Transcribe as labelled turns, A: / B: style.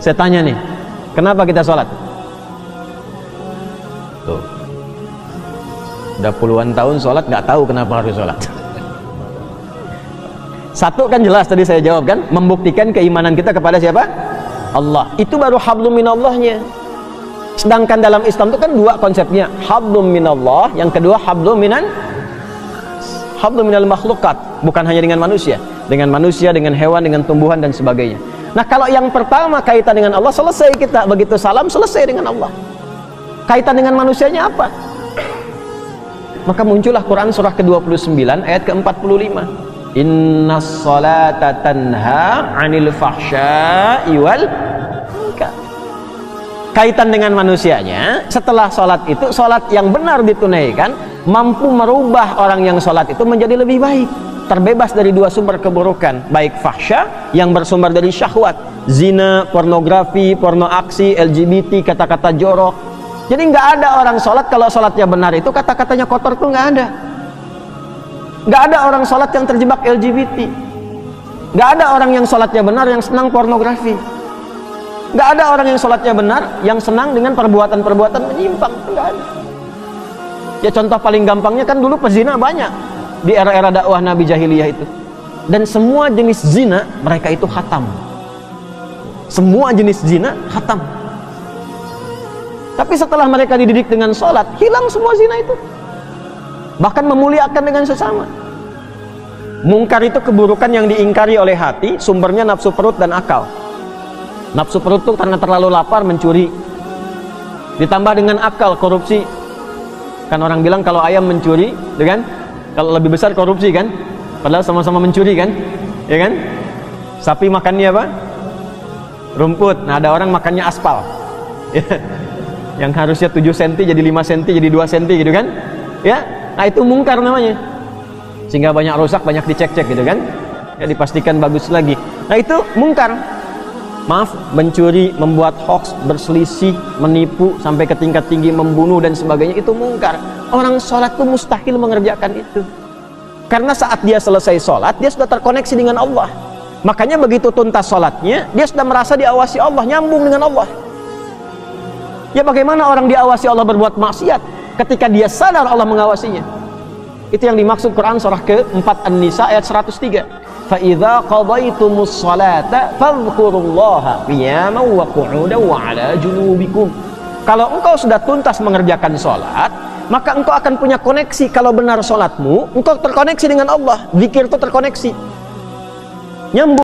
A: Saya tanya nih, kenapa kita sholat? Tuh, udah puluhan tahun sholat, nggak tahu kenapa harus sholat. Satu kan jelas tadi saya jawab kan, membuktikan keimanan kita kepada siapa? Allah. Itu baru hablum minallahnya. Sedangkan dalam Islam itu kan dua konsepnya, hablum minallah, yang kedua hablum minal makhlukat, bukan hanya dengan manusia, dengan hewan, dengan tumbuhan dan sebagainya. Nah, kalau yang pertama kaitan dengan Allah, selesai kita begitu salam, selesai dengan Allah. Kaitan dengan manusianya apa? Maka muncullah Quran surah ke-29 ayat ke-45. Innas salata tanha 'anil fahsya'i wal munkar. Kaitan dengan manusianya, setelah sholat itu, sholat yang benar ditunaikan mampu merubah orang yang sholat itu menjadi lebih baik, terbebas dari dua sumber keburukan, baik fahsya yang bersumber dari syahwat, zina, pornografi, porno aksi, LGBT, kata-kata jorok. Jadi nggak ada orang sholat kalau sholatnya benar itu kata-katanya kotor tuh nggak ada. Nggak ada orang sholat yang terjebak LGBT. Nggak ada orang yang sholatnya benar yang senang pornografi. Nggak ada orang yang sholatnya benar yang senang dengan perbuatan-perbuatan menyimpang. Nggak ada. Ya contoh paling gampangnya kan dulu pezina banyak di era-era dakwah Nabi Jahiliyah itu. Dan semua jenis zina mereka itu khatam. Semua jenis zina khatam. Tapi setelah mereka dididik dengan sholat, hilang semua zina itu. Bahkan memuliakan dengan sesama. Mungkar itu keburukan yang diingkari oleh hati, sumbernya nafsu perut dan akal. Nafsu perut itu karena terlalu lapar mencuri, ditambah dengan akal korupsi. Kan orang bilang kalau ayam mencuri, kan? Kalau lebih besar korupsi kan? Padahal sama-sama mencuri kan? Ya kan? Sapi makannya apa? Rumput. Nah, ada orang makannya aspal. Yang harusnya 7 cm jadi 5 cm jadi 2 cm gitu kan? Ya. Nah, itu mungkar namanya. Sehingga banyak rusak, banyak dicek-cek gitu kan? Ya, dipastikan bagus lagi. Nah, itu mungkar. Maaf, mencuri, membuat hoax, berselisih, menipu sampai ke tingkat tinggi, membunuh dan sebagainya, itu mungkar. Orang sholat itu mustahil mengerjakan itu. Karena saat dia selesai sholat, dia sudah terkoneksi dengan Allah. Makanya begitu tuntas sholatnya, dia sudah merasa diawasi Allah, nyambung dengan Allah. Ya bagaimana orang diawasi Allah berbuat maksiat ketika dia sadar Allah mengawasinya? Itu yang dimaksud Quran surah ke-4 An-Nisa ayat 103. فَإِذَا قَضَيْتُمُ الصَّلَاةَ فَاذْكُرُوا اللَّهَ قِيَامًا وَقُعُودًا وَعَلَى جُنُوبِكُمْ. Kalau engkau sudah tuntas mengerjakan sholat, maka engkau akan punya koneksi. Kalau benar sholatmu, engkau terkoneksi dengan Allah. Zikir itu terkoneksi, nyambung.